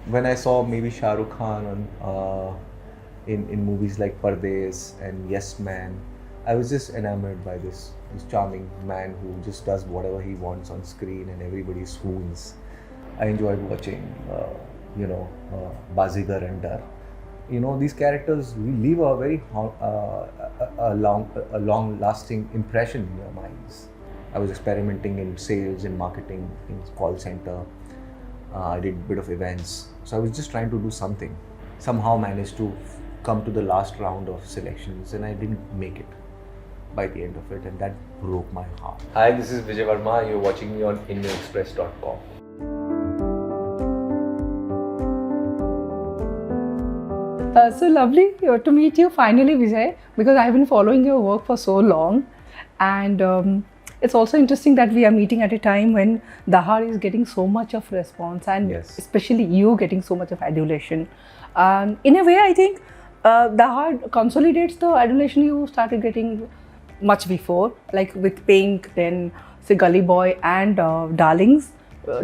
when I saw maybe Shah Rukh Khan in movies like Pardes and Yes Man, I was just enamored by this charming man who just does whatever he wants on screen and everybody swoons. I enjoyed watching, Bazigar and Dar. These characters leave a very long-lasting impression in your minds. I was experimenting in sales and marketing in call center. I did a bit of events. So I was just trying to do something. Somehow managed to come to the last round of selections and I didn't make it by the end of it, and that broke my heart. Hi, this is Vijay Varma. You're watching me on IndianExpress.com. So lovely to meet you finally, Vijay, because I've been following your work for so long, and it's also interesting that we are meeting at a time when Dahaad is getting so much of response, and Yes. especially you getting so much of adulation. In a way, I think Dahaad consolidates the adulation you started getting much before, like with Pink, then say Gully Boy and Darlings.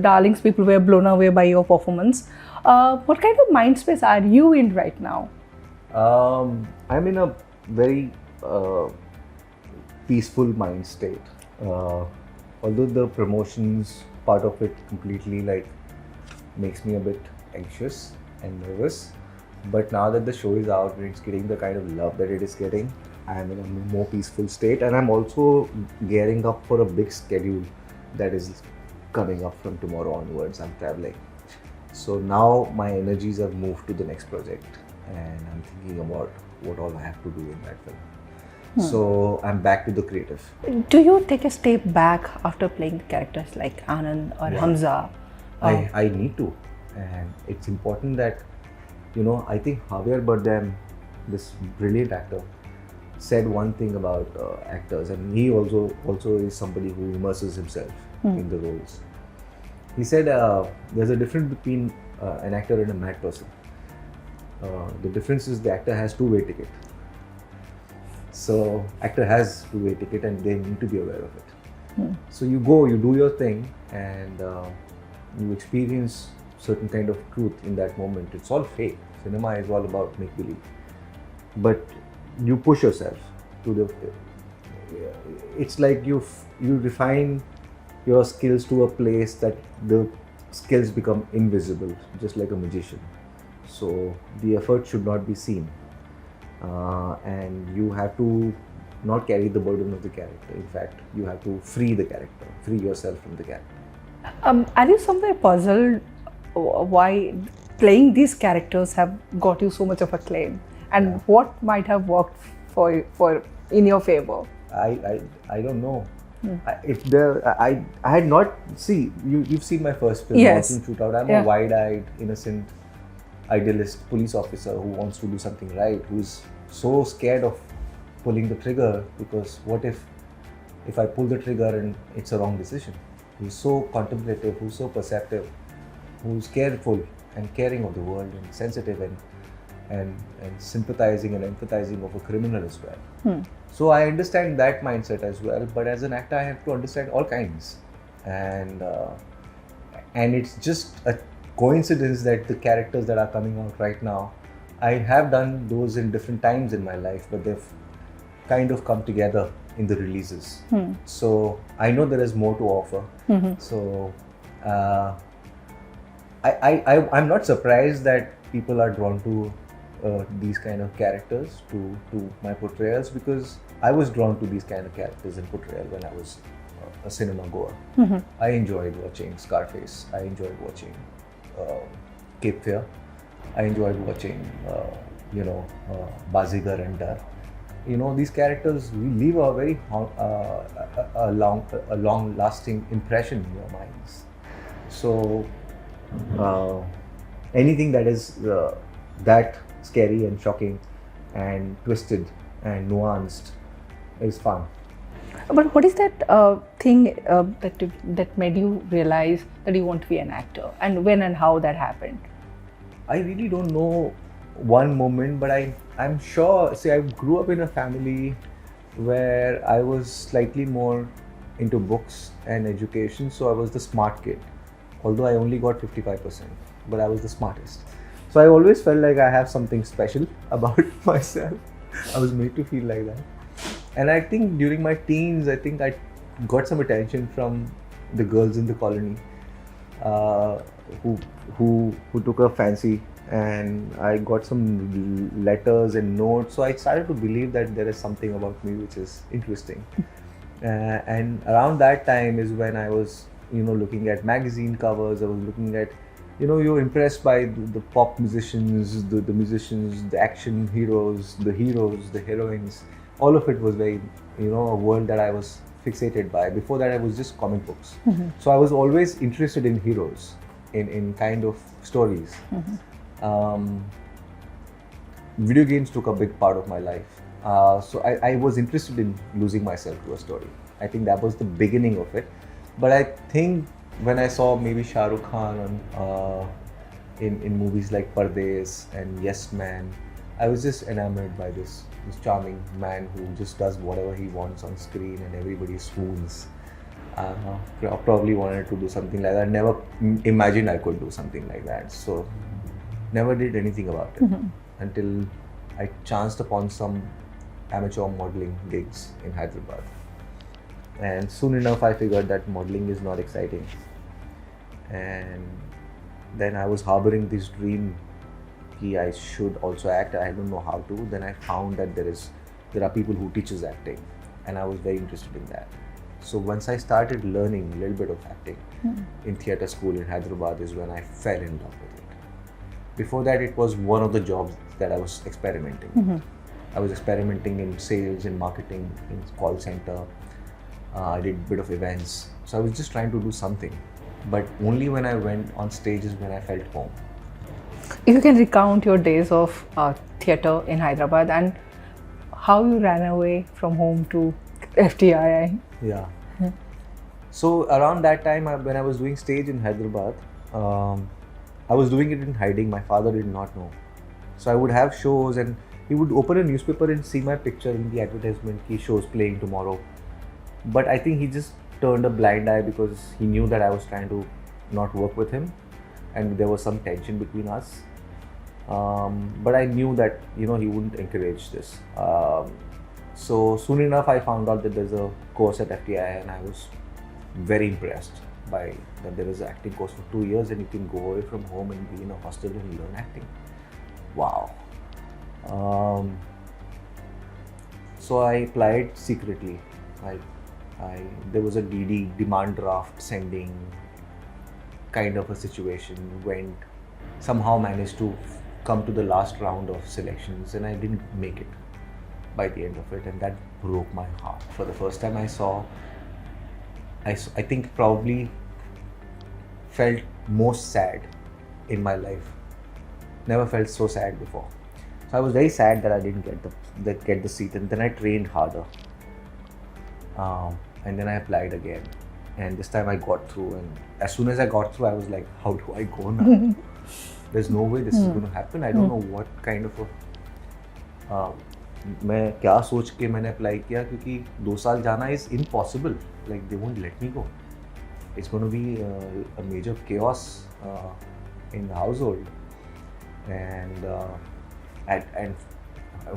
Darlings, people were blown away by your performance. What kind of mind space are you in right now? I'm in a very peaceful mind state. Although the promotions part of it completely makes me a bit anxious and nervous, but now that the show is out and it's getting the kind of love that it is getting, I'm in a more peaceful state, and I'm also gearing up for a big schedule that is coming up from tomorrow onwards. I'm traveling. So now my energies have moved to the next project and I'm thinking about what all I have to do in that film. So I'm back to the creative. Do you take a step back after playing characters like Anand or Hamza? I need to, and it's important that, I think Javier Bardem, this brilliant actor, said one thing about actors, and he also is somebody who immerses himself in the roles. He said there's a difference between an actor and a mad person. The difference is the actor has two-way ticket. So actor has two-way ticket and they need to be aware of it. So you go, you do your thing, and you experience certain kind of truth in that moment. It's all fake. Cinema is all about make-believe. But you push yourself to the... It's like you refine your skills to a place that the skills become invisible, just like a magician. So the effort should not be seen. And you have to not carry the burden of the character. In fact, you have to free the character, free yourself from the character. Are you somewhere puzzled why playing these characters have got you so much of acclaim, and what might have worked for in your favor? I don't know. I had not you've seen my first film, Yes. Monsoon Shootout. I'm a wide-eyed, innocent, idealist police officer who wants to do something right, who's so scared of pulling the trigger because what if I pull the trigger and it's a wrong decision? Who's so contemplative, who's so perceptive, who's careful and caring of the world and sensitive and sympathizing and empathizing of a criminal as well. So I understand that mindset as well, but as an actor I have to understand all kinds, and it's just a coincidence that the characters that are coming out right now, I have done those in different times in my life, but they've kind of come together in the releases. So I know there is more to offer. So I'm not surprised that people are drawn to these kind of characters, to my portrayals, because I was drawn to these kind of characters in portrayal when I was a cinema goer. I enjoyed watching Scarface. I enjoyed watching Cape Fear. I enjoyed watching Bazigar and Dar. These characters leave a very long-lasting impression in your minds. So anything that is that scary and shocking and twisted and nuanced is fun. But what is that thing that made you realize that you want to be an actor, and when and how that happened? I really don't know one moment, but I'm sure, I grew up in a family where I was slightly more into books and education, so I was the smart kid, although I only got 55%. but I was the smartest. So I always felt like I have something special about myself. I was made to feel like that. And I think during my teens, I think I got some attention from the girls in the colony uh, who took a fancy, and I got some letters and notes. So I started to believe that there is something about me which is interesting. And around that time is when I was, looking at magazine covers. I was looking at, you're impressed by the pop musicians, the musicians, the action heroes, the heroines. All of it was very, a world that I was fixated by. Before that, I was just comic books. So I was always interested in heroes, in kind of stories. Video games took a big part of my life. So I was interested in losing myself to a story. I think that was the beginning of it. But I think when I saw maybe Shah Rukh Khan in movies like Pardes and Yes Man, I was just enamored by this charming man who just does whatever he wants on screen and everybody swoons. I probably wanted to do something like that. I never imagined I could do something like that. So never did anything about it until I chanced upon some amateur modeling gigs in Hyderabad. And soon enough I figured that modeling is not exciting. And then I was harboring this dream that I should also act. I don't know how to. Then I found that there are people who teaches acting, and I was very interested in that. So once I started learning a little bit of acting in theatre school in Hyderabad is when I fell in love with it. Before that, it was one of the jobs that I was experimenting. I was experimenting in sales, in marketing, in call center. I did a bit of events. So I was just trying to do something. But only when I went on stage is when I felt home. If you can recount your days of theatre in Hyderabad and how you ran away from home to FTII. Yeah. So around that time, when I was doing stage in Hyderabad, I was doing it in hiding. My father did not know. So I would have shows and he would open a newspaper and see my picture in the advertisement, ki shows playing tomorrow. But I think he just turned a blind eye because he knew that I was trying to not work with him and there was some tension between us. But I knew that, he wouldn't encourage this. So soon enough, I found out that there's a course at FTI and I was very impressed by that there is an acting course for 2 years and you can go away from home and be in a hostel and learn acting. Wow. So I applied secretly. There was a DD, demand draft sending kind of a situation, somehow managed to come to the last round of selections and I didn't make it by the end of it, and that broke my heart. For the first time I think probably felt most sad in my life. Never felt so sad before. So I was very sad that I didn't get the seat, and then I trained harder. And then I applied again, and this time I got through, and as soon as I got through I was like, how do I go now? There's no way this is going to happen. I don't know what kind of a मैं क्या सोच के मैंने apply किया, क्योंकि 2 साल जाना is impossible. Like they won't let me go. It's going to be a major chaos in the household, and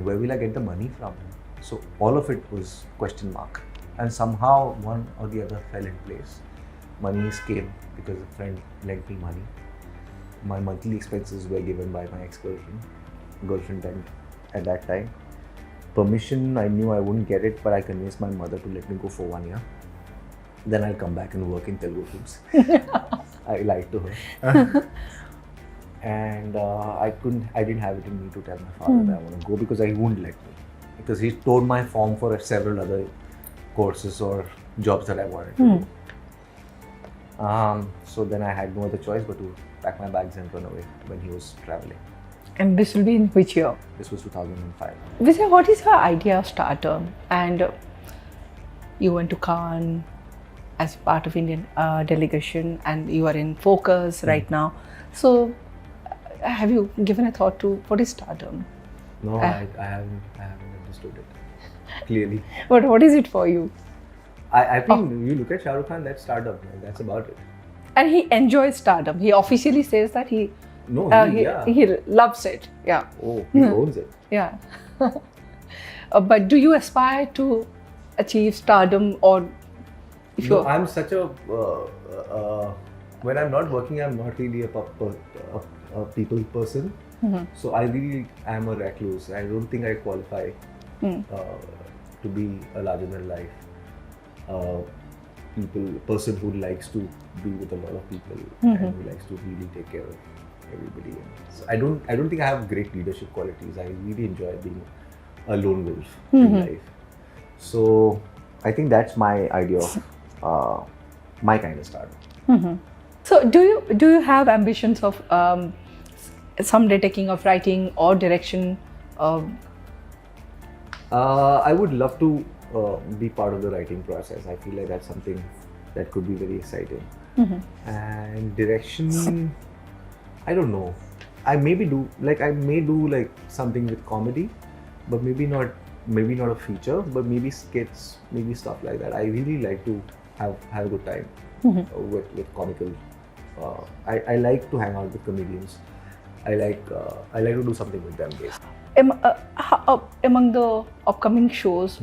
where will I get the money from? So all of it was question mark. And somehow one or the other fell in place. Monies came because a friend lent me money. My monthly expenses were given by my girlfriend at that time. Permission, I knew I wouldn't get it, but I convinced my mother to let me go for 1 year. Then I'll come back and work in Telugu films. I lied to her. And I didn't have it in me to tell my father that I want to go because he wouldn't let me. Because he stored my form for several other courses or jobs that I wanted to do. So then I had no other choice but to pack my bags and run away when he was traveling. And this will be in which year? This was 2005. Vijay, what is your idea of Stardom? And you went to Cannes as part of Indian delegation, and you are in focus right now. So have you given a thought to what is Stardom? No, I haven't understood it clearly. What is it for you? I think you look at Shah Rukh Khan, that's Stardom. That's about it. And he enjoys Stardom. He officially says that he No, he loves it. Yeah. Oh, he owns it. Yeah. But do you aspire to achieve Stardom, or if No, you're I'm such a when I'm not working, I'm not really a people person. So I really am a recluse. I don't think I qualify to be a larger than life person who likes to be with a lot of people and who likes to really take care of everybody. So I don't think I have great leadership qualities. I really enjoy being a lone wolf in life. So I think that's my idea of my kind of stardom. So do you have ambitions of someday taking up writing or direction? I would love to be part of the writing process. I feel like that's something that could be very exciting. And direction, I don't know. I may do like something with comedy, but maybe not a feature, but maybe skits, maybe stuff like that. I really like to have a good time with comical. I like to hang out with comedians. I like to do something with them. Basically. Among the upcoming shows,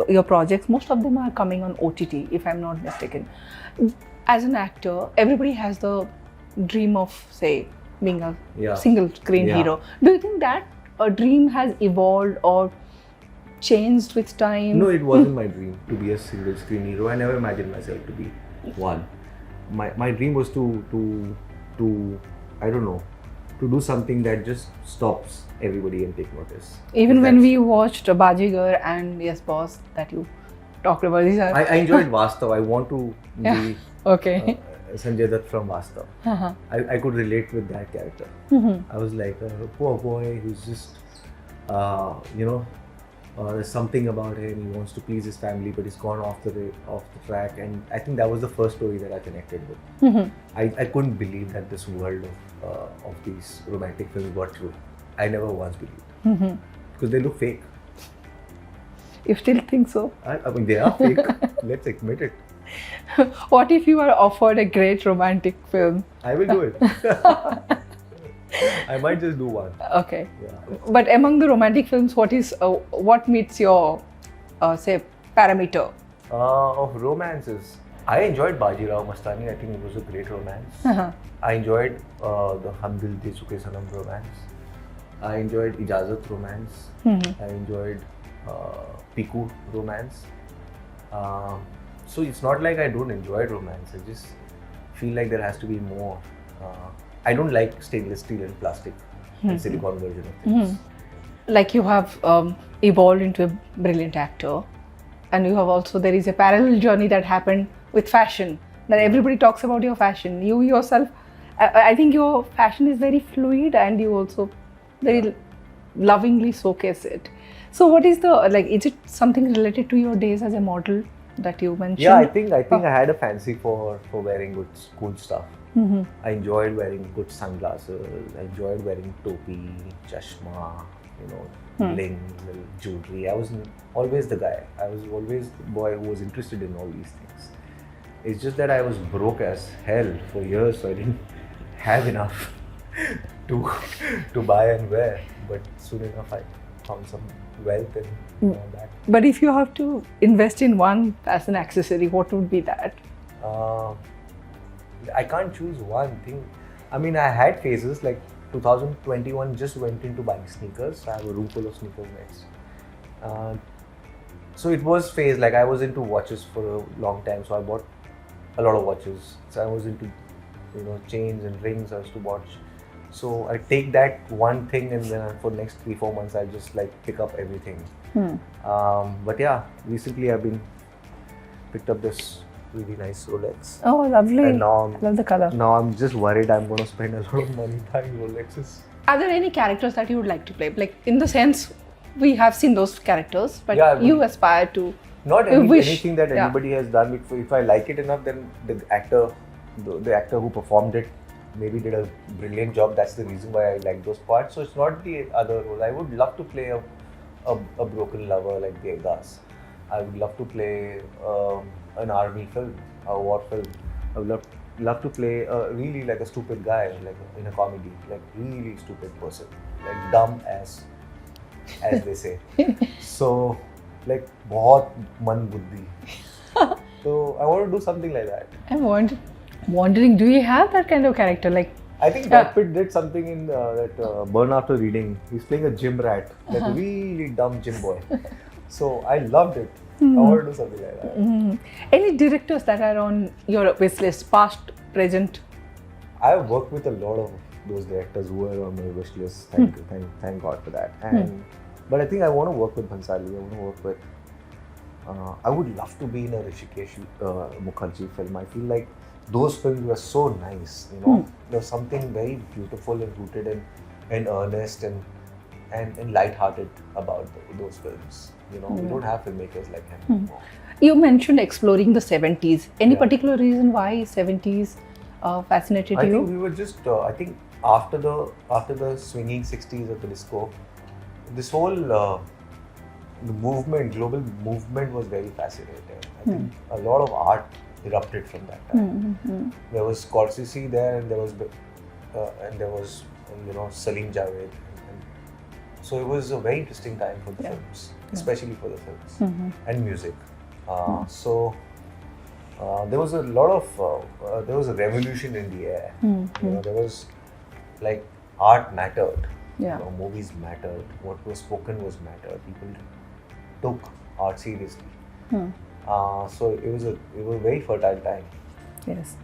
your projects, most of them are coming on OTT, if I'm not mistaken. As an actor, everybody has the dream of, say, being a single screen hero. Do you think that a dream has evolved or changed with time? No, it wasn't my dream to be a single screen hero. I never imagined myself to be one. My dream was to I don't know, to do something that just stops everybody and take notice. Even when we watched Bajigar and Yes Boss that you talked about, these are... I enjoyed Vastav. I want to be Sanjay Dutt from Vastav. I could relate with that character. I was like a poor boy who's just, there's something about him. He wants to please his family, but he's gone off the track. And I think that was the first story that I connected with. I couldn't believe that this world of these romantic films got true. I never once believed because they look fake. You still think so? I mean, they are fake. Let's admit it. What if you are offered a great romantic film? I will do it. I might just do one. Okay. Yeah. But among the romantic films, what meets your say parameter? Of romances, I enjoyed Bajirao Mastani. I think it was a great romance. I enjoyed the Hum Dil De Chuke Sanam romance. I enjoyed Ijazat romance. I enjoyed Piku romance. So it's not like I don't enjoy romance. I just feel like there has to be more. I don't like stainless steel and plastic and silicone version of things. Like you have evolved into a brilliant actor, and you have also, there is a parallel journey that happened with fashion. That everybody talks about your fashion. You yourself, I think your fashion is very fluid, and you also very lovingly showcase it. So what is the, like, is it something related to your days as a model that you mentioned? Yeah, I think I had a fancy for wearing good cool stuff. I enjoyed wearing good sunglasses. I enjoyed wearing topi, chashma, bling, little jewelry. I was always the guy. I was always the boy who was interested in all these things. It's just that I was broke as hell for years, so I didn't have enough to buy and wear. But soon enough, I found some wealth and all that. But if you have to invest in one as an accessory, what would be that? I can't choose one thing. I mean, I had phases like 2021 just went into buying sneakers. I have a room full of sneakers next. So it was phase, like I was into watches for a long time. So I bought a lot of watches. So I was into, chains and rings I used to watch. So I take that one thing and then for the next 3-4 months I'll just like pick up everything. But yeah, recently I've picked up this really nice Rolex. Oh, lovely. And now love the color. Now I'm just worried I'm going to spend a lot of money buying Rolexes. Are there any characters that you would like to play? Like, in the sense, we have seen those characters, but you aspire to... Not anything that anybody has done. If I like it enough, then the actor who performed it maybe did a brilliant job. That's the reason why I like those parts. So it's not the other role. I would love to play a broken lover like Devdas. I would love to play an army film, a war film. I would love love to play really like a stupid guy, like in a comedy, like really stupid person, like dumb as they say. So, like बहुत मन बुद्धि. So I want to do something like that. I'm wondering, do you have that kind of character? Like, I think Brad Pitt did something in that Burn After Reading. He's playing a gym rat, like a really dumb gym boy. So I loved it. I want to do something like that. Any directors that are on your wish list, past, present? I've worked with a lot of those directors who were on my wish list. Thank you, thank God for that. And but I think I want to work with Bhansali. I want to work with. I would love to be in a Rishikesh Mukherjee film. I feel like those films were so nice. You know, there's something very beautiful and rooted and earnest and light-hearted about those films. You know, we don't have filmmakers like him anymore. You mentioned exploring the 70s. Any particular reason why 70s fascinated you? I think we were just. I think after the swinging 60s of the disco, this whole the movement, global movement, was very fascinating. I think a lot of art erupted from that time. There was Scorsese there, and there was you know, Salim Javed, and so it was a very interesting time for the films, especially for the films and music. So there was a lot of there was a revolution in the air. You know, there was like art mattered. You know, movies mattered. What was spoken was mattered. People took art seriously. So it was a very fertile time. Yes.